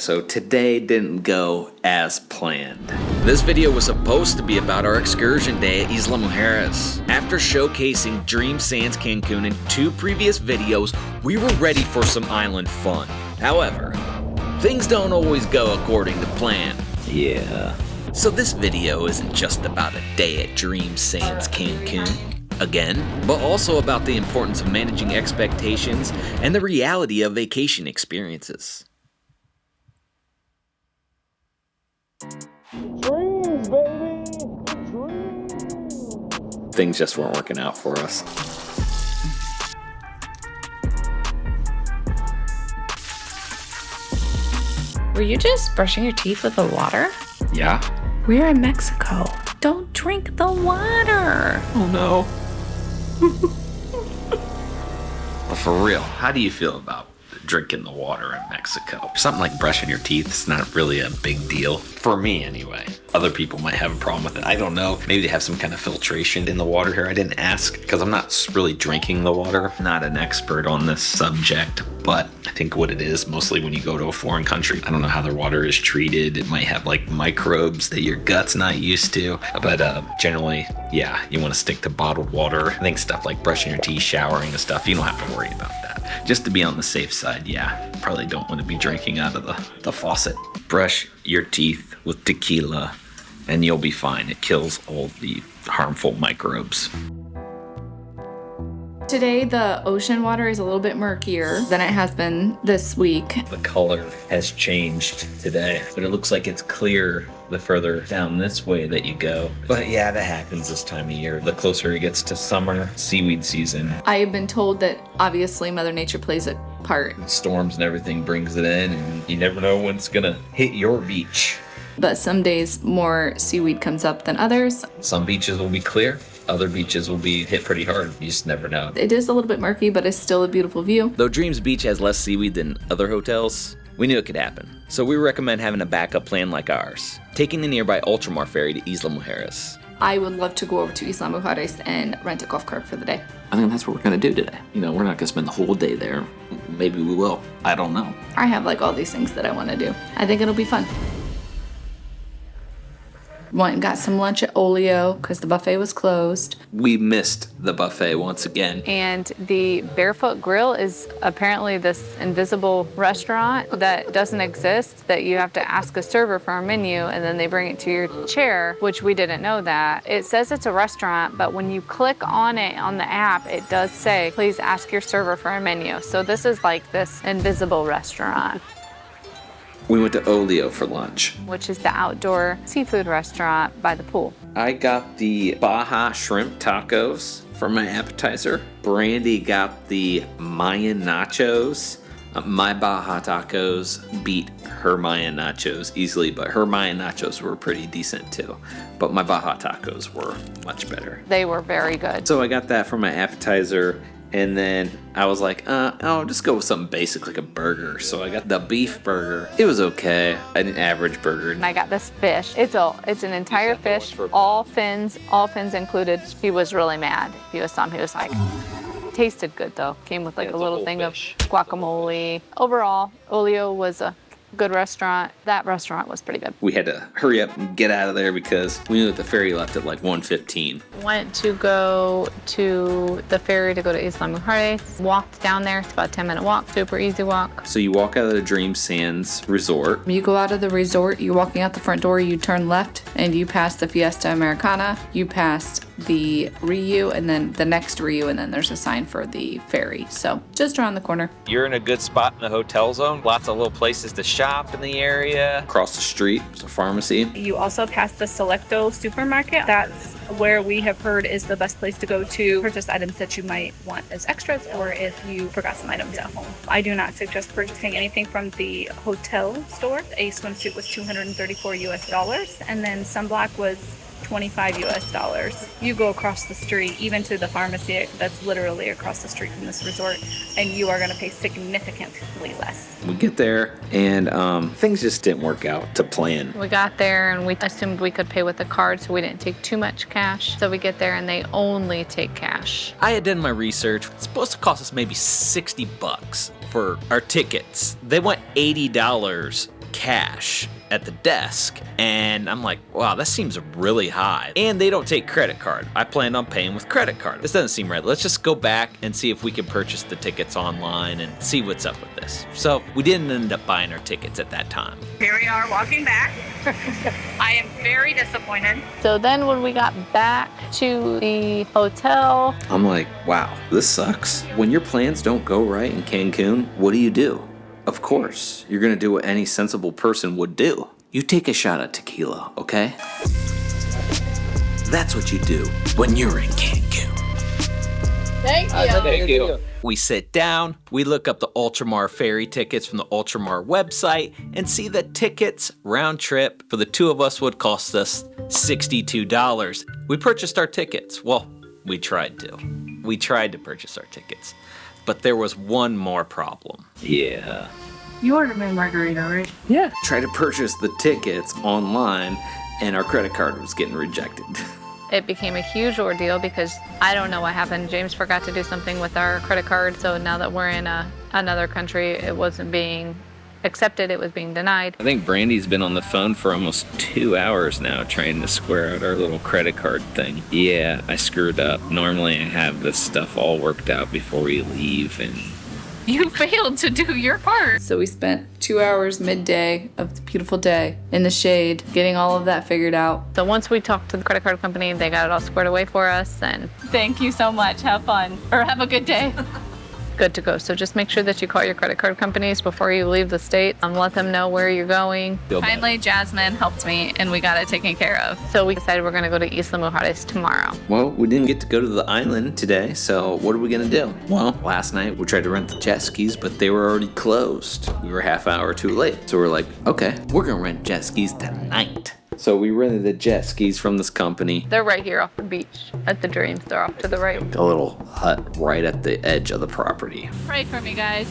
So today didn't go as planned. This video was supposed to be about our excursion day at Isla Mujeres. After showcasing Dream Sands Cancun in 2 previous videos, we were ready for some island fun. However, things don't always go according to plan. Yeah. So this video isn't just about a day at Dream Sands Cancun, again, but also about the importance of managing expectations and the reality of vacation experiences. Dreams, baby! Dreams! Things just weren't working out for us. Were you just brushing your teeth with the water? Yeah? We're in Mexico. Don't drink the water. Oh no. But for real, how do you feel about drinking the water in Mexico? Something like brushing your teeth is not really a big deal. For me, anyway. Other people might have a problem with it. I don't know. Maybe they have some kind of filtration in the water here. I didn't ask because I'm not really drinking the water. Not an expert on this subject, but I think what it is, mostly when you go to a foreign country, I don't know how their water is treated. It might have like microbes that your gut's not used to. But generally, yeah, you want to stick to bottled water. I think stuff like brushing your teeth, showering and stuff, you don't have to worry about that. Just to be on the safe side, yeah, probably don't want to be drinking out of the faucet. Brush your teeth with tequila and you'll be fine. It kills all the harmful microbes. Today, the ocean water is a little bit murkier than it has been this week. The color has changed today, but it looks like it's clear the further down this way that you go. But yeah, that happens this time of year. The closer it gets to summer, seaweed season. I have been told that obviously Mother Nature plays a part. Storms and everything brings it in, and you never know when it's gonna hit your beach. But some days more seaweed comes up than others. Some beaches will be clear. Other beaches will be hit pretty hard. You just never know. It is a little bit murky, but it's still a beautiful view. Though Dreams Beach has less seaweed than other hotels, we knew it could happen. So we recommend having a backup plan like ours, taking the nearby Ultramar ferry to Isla Mujeres. I would love to go over to Isla Mujeres and rent a golf cart for the day. I think that's what we're gonna do today. You know, we're not gonna spend the whole day there. Maybe we will. I don't know. I have like all these things that I want to do. I think it'll be fun. Went and got some lunch at Olio because the buffet was closed. We missed the buffet once again. And the Barefoot Grill is apparently this invisible restaurant that doesn't exist, that you have to ask a server for a menu and then they bring it to your chair, which we didn't know that. It says it's a restaurant, but when you click on it on the app, it does say, please ask your server for a menu. So this is like this invisible restaurant. We went to Olio for lunch, Which is the outdoor seafood restaurant by the pool. I got the Baja shrimp tacos for my appetizer. Brandy got the Mayan nachos. My Baja tacos beat her Mayan nachos easily, but her Mayan nachos were pretty decent too. But my Baja tacos were much better. They were very good. So I got that for my appetizer. And then I was like, I'll just go with something basic like a burger. So I got the beef burger. It was okay, an average burger. And I got this fish. It's an entire fish, all fins included. He was really mad. He was like, tasted good though. Came with like a little thing of guacamole. Overall, Olio was a good restaurant. That restaurant was pretty good. We had to hurry up and get out of there because we knew that the ferry left at like 1:15. Went to go to the ferry to go to Isla Mujeres. Walked down there. It's about a 10-minute walk. Super easy walk. So you walk out of the Dream Sands resort. You go out of the resort, you're walking out the front door, you turn left, and you pass the Fiesta Americana, you pass the Ryu, and then the next Ryu, and then there's a sign for the ferry. So just around the corner. You're in a good spot in the hotel zone. Lots of little places to shop in the area. Across the street, there's a pharmacy. You also pass the Selecto supermarket. That's where we have heard is the best place to go to purchase items that you might want as extras or if you forgot some items at home. I do not suggest purchasing anything from the hotel store. A swimsuit was $234 US, and then sunblock was $25 US. You go across the street, even to the pharmacy that's literally across the street from this resort, and you are going to pay significantly less. We get there, and things just didn't work out to plan. We got there and we assumed we could pay with a card, so we didn't take too much cash. So we get there and they only take cash. I had done my research. It's supposed to cost us maybe $60 for our tickets. They want $80 cash at the desk, and I'm like, wow, that seems really high. And they don't take credit card. I planned on paying with credit card. This doesn't seem right. Let's just go back and see if we can purchase the tickets online and see what's up with this. So we didn't end up buying our tickets at that time. Here we are walking back. I am very disappointed. So then when we got back to the hotel, I'm like, wow, this sucks. When your plans don't go right in Cancun, what do? Of course, you're gonna do what any sensible person would do. You take a shot at tequila, okay? That's what you do when you're in Cancun. Thank you. We sit down, we look up the Ultramar ferry tickets from the Ultramar website and see that tickets round trip for the two of us would cost us $62. We purchased our tickets. Well, we tried to. We tried to purchase our tickets. But there was one more problem. Yeah. You ordered me a margarita, right? Yeah. Try to purchase the tickets online and our credit card was getting rejected. it became a huge ordeal because I don't know what happened. James forgot to do something with our credit card. So now that we're in another country, it wasn't being accepted, it was being denied. I think Brandy's been on the phone for almost 2 hours now trying to square out our little credit card thing. Yeah, I screwed up. Normally I have this stuff all worked out before we leave, and you failed to do your part. So we spent 2 hours midday of the beautiful day in the shade getting all of that figured out. So once we talked to the credit card company, they got it all squared away for us, and Thank you so much. Have fun. Or have a good day. good to go. So just make sure that you call your credit card companies before you leave the state and let them know where you're going. Finally, Jasmine helped me and we got it taken care of. So we decided we're going to go to Isla Mujeres tomorrow. well, we didn't get to go to the island today, so what are we gonna do? Well, last night we tried to rent the jet skis, but they were already closed. We were half hour too late. So we're like, okay, we're gonna rent jet skis tonight. So we rented the jet skis from this company. They're right here off the beach at the Dreams. They're off to the right. A little hut right at the edge of the property. Pray for me, guys.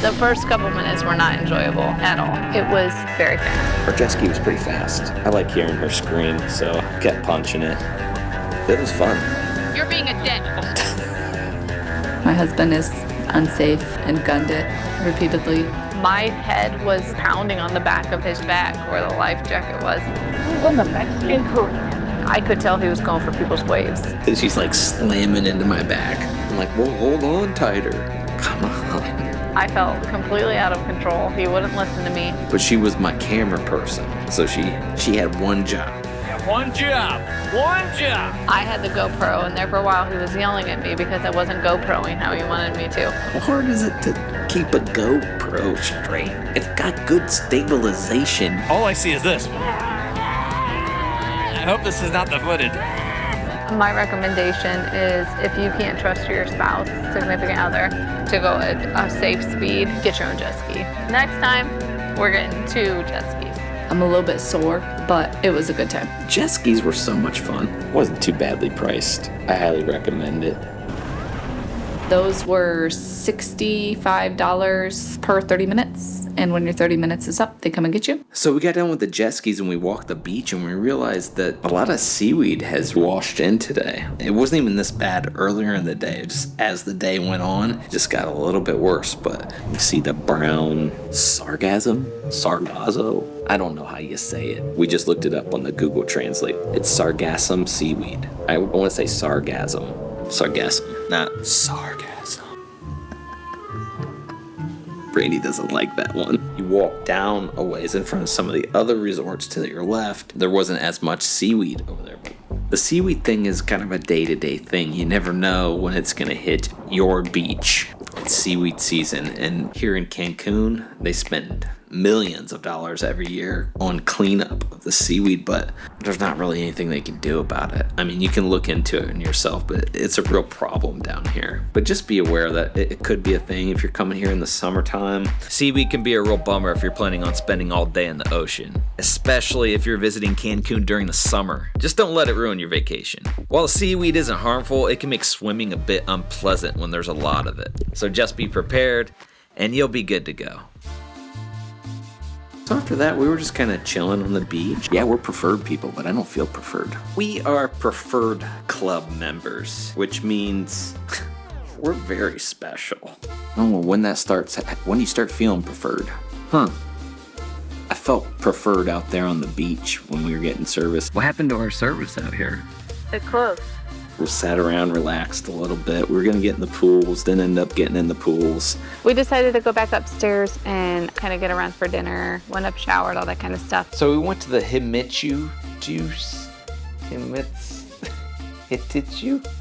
The first couple minutes were not enjoyable at all. It was very fast. Her jet ski was pretty fast. I like hearing her scream, so I kept punching it. It was fun. You're being a dick. My husband is unsafe and gunned it repeatedly. My head was pounding on the back of his back where the life jacket was. On the Mexican cookie. I could tell he was going for people's waves. And she's like slamming into my back. I'm like, well, hold on tighter. Come on. I felt completely out of control. He wouldn't listen to me. But she was my camera person, so she had one job. One job. I had the GoPro, and there for a while he was yelling at me because I wasn't GoProing how he wanted me to. How hard is it to keep a GoPro straight? It's got good stabilization. All I see is this. I hope this is not the footage. My recommendation is if you can't trust your spouse, significant other, to go at a safe speed, get your own jet ski. Next time, we're getting 2 jet skis. I'm a little bit sore, but it was a good time. Jet skis were so much fun. Wasn't too badly priced. I highly recommend it. Those were $65 per 30 minutes. And when your 30 minutes is up, they come and get you. So we got done with the jet skis and we walked the beach and we realized that a lot of seaweed has washed in today. It wasn't even this bad earlier in the day. Just as the day went on, it just got a little bit worse. But you see the brown sargassum? Sargasso? I don't know how you say it. We just looked it up on the Google Translate. It's sargassum seaweed. I want to say sargassum. Sargassum, not sargassum. Brandy doesn't like that one. You walk down a ways in front of some of the other resorts to your left. There wasn't as much seaweed over there. But the seaweed thing is kind of a day-to-day thing. You never know when it's going to hit your beach. It's seaweed season, and here in Cancun, they spend millions of dollars every year on cleanup of the seaweed, but there's not really anything they can do about it. I mean, you can look into it yourself, but it's a real problem down here. But just be aware that it could be a thing if you're coming here in the summertime. Seaweed can be a real bummer if you're planning on spending all day in the ocean, especially if you're visiting Cancun during the summer. Just don't let it ruin your vacation. While the seaweed isn't harmful, it can make swimming a bit unpleasant when there's a lot of it. So just be prepared and you'll be good to go. So after that, we were just kind of chilling on the beach. Yeah, we're preferred people, but I don't feel preferred. We are preferred club members, which means we're very special. Oh, well, when that starts, when do you start feeling preferred? Huh. I felt preferred out there on the beach when we were getting service. What happened to our service out here? It closed. We sat around, relaxed a little bit. We were going to get in the pools, didn't end up getting in the pools. We decided to go back upstairs and kind of get around for dinner, went up, showered, all that kind of stuff. So we went to the Himitsu juice. Himitsu?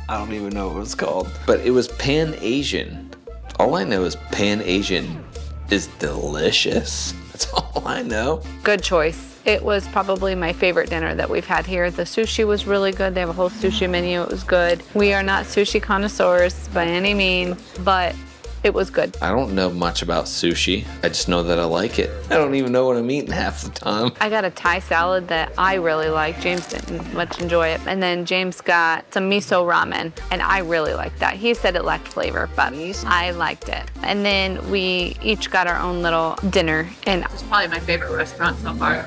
I don't even know what it was called. But it was Pan-Asian. All I know is Pan-Asian is delicious. That's all I know. Good choice. It was probably my favorite dinner that we've had here. The sushi was really good. They have a whole sushi menu. It was good. We are not sushi connoisseurs by any means, but it was good. I don't know much about sushi. I just know that I like it. I don't even know what I'm eating half the time. I got a Thai salad that I really liked. James didn't much enjoy it. And then James got some miso ramen, and I really liked that. He said it lacked flavor, but I liked it. And then we each got our own little dinner, and it's probably my favorite restaurant so far.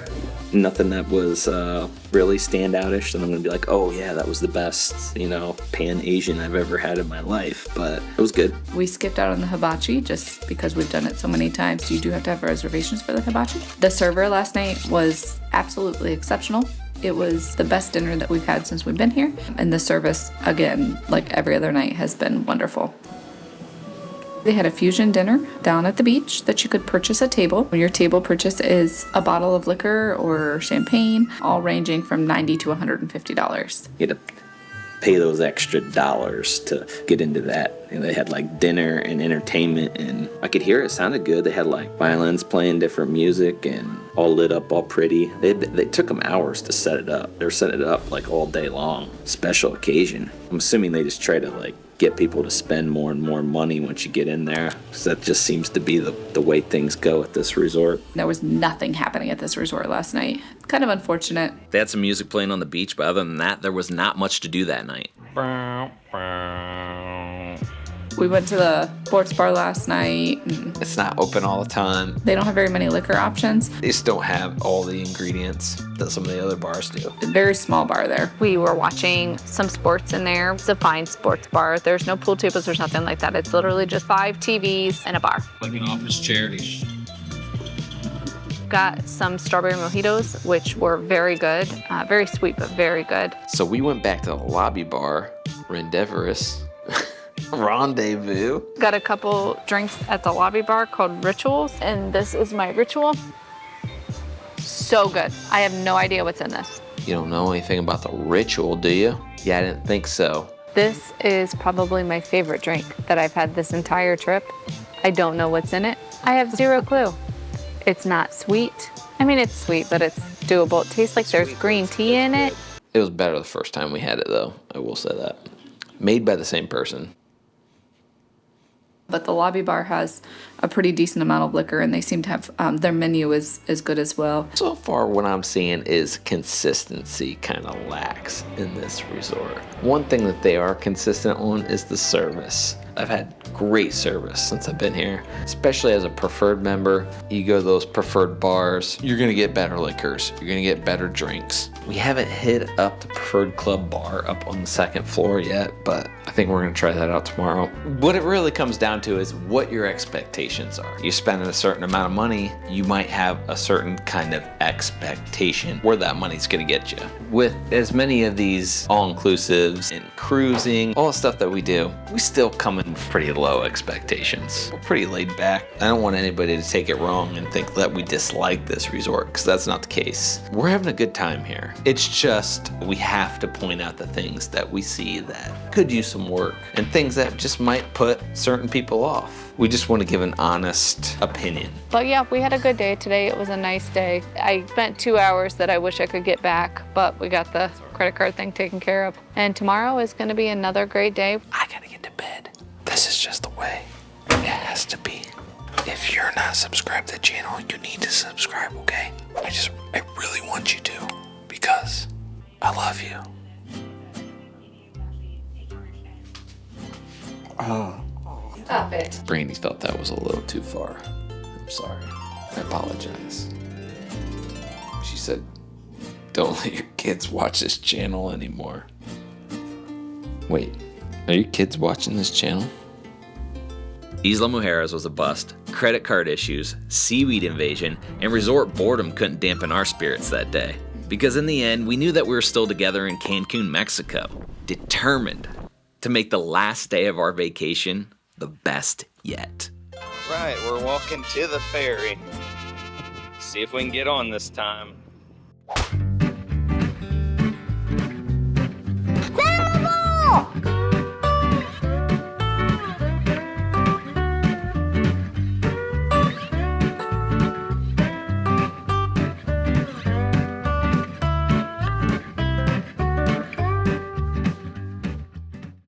Nothing that was really standoutish that I'm gonna be like, oh yeah, that was the best, Pan-Asian I've ever had in my life, but it was good. We skipped out on the hibachi just because we've done it so many times. You do have to have reservations for the hibachi. The server last night was absolutely exceptional. It was the best dinner that we've had since we've been here. And the service, again, like every other night, has been wonderful. They had a fusion dinner down at the beach that you could purchase a table. Your table purchase is a bottle of liquor or champagne, all ranging from $90 to $150. You had to pay those extra dollars to get into that. They had like dinner and entertainment, and I could hear it sounded good. They had like violins playing different music and all lit up, all pretty. They took them hours to set it up. They were setting it up like all day long. Special occasion. I'm assuming they just try to like get people to spend more and more money once you get in there, because that just seems to be the way things go at this resort. There was nothing happening at this resort last night. Kind of unfortunate. They had some music playing on the beach, but other than that, there was not much to do that night. We went to the sports bar last night. It's not open all the time. They don't have very many liquor options. They just don't have all the ingredients that some of the other bars do. A very small bar there. We were watching some sports in there. It's a fine sports bar. There's no pool tables, there's nothing like that. It's literally just 5 TVs and a bar. Living off his charity. Got some strawberry mojitos, which were very good. Very sweet, but very good. So we went back to the lobby bar, Rendezvous. Rendezvous. Got a couple drinks at the lobby bar called Rituals, and this is my ritual. So good. I have no idea what's in this. You don't know anything about the ritual, do you? Yeah, I didn't think so. This is probably my favorite drink that I've had this entire trip. I don't know what's in it. I have zero clue. It's not sweet. I mean, it's sweet, but it's doable. It tastes like there's green tea in it. It was better the first time we had it, though. I will say that. Made by the same person. But the lobby bar has a pretty decent amount of liquor, and they seem to have, their menu is good as well. So far, what I'm seeing is consistency kind of lacks in this resort. One thing that they are consistent on is the service. I've had great service since I've been here, especially as a preferred member. You go to those preferred bars, you're gonna get better liquors, you're gonna get better drinks. We haven't hit up the preferred club bar up on the 2nd floor yet, but I think we're gonna try that out tomorrow. What it really comes down to is what your expectations are. You spend a certain amount of money, you might have a certain kind of expectation where that money's gonna get you. With as many of these all-inclusives and cruising, all the stuff that we do, we still come in with pretty low expectations. We're pretty laid back. I don't want anybody to take it wrong and think that we dislike this resort, because that's not the case. We're having a good time here. It's just we have to point out the things that we see that could use some work and things that just might put certain people off. We just want to give an honest opinion. But yeah, we had a good day today. It was a nice day. I spent 2 hours that I wish I could get back, but we got the credit card thing taken care of. And tomorrow is going to be another great day. I gotta get to bed. This is just the way it has to be. If you're not subscribed to the channel, you need to subscribe, okay? I really want you to, because I love you. Stop it. Brandy felt that was a little too far. I'm sorry. I apologize. She said, "Don't let your kids watch this channel anymore." Wait, are your kids watching this channel? Isla Mujeres was a bust. Credit card issues, seaweed invasion, and resort boredom couldn't dampen our spirits that day. Because in the end, we knew that we were still together in Cancun, Mexico, determined to make the last day of our vacation the best yet. Right, we're walking to the ferry. See if we can get on this time. Famable!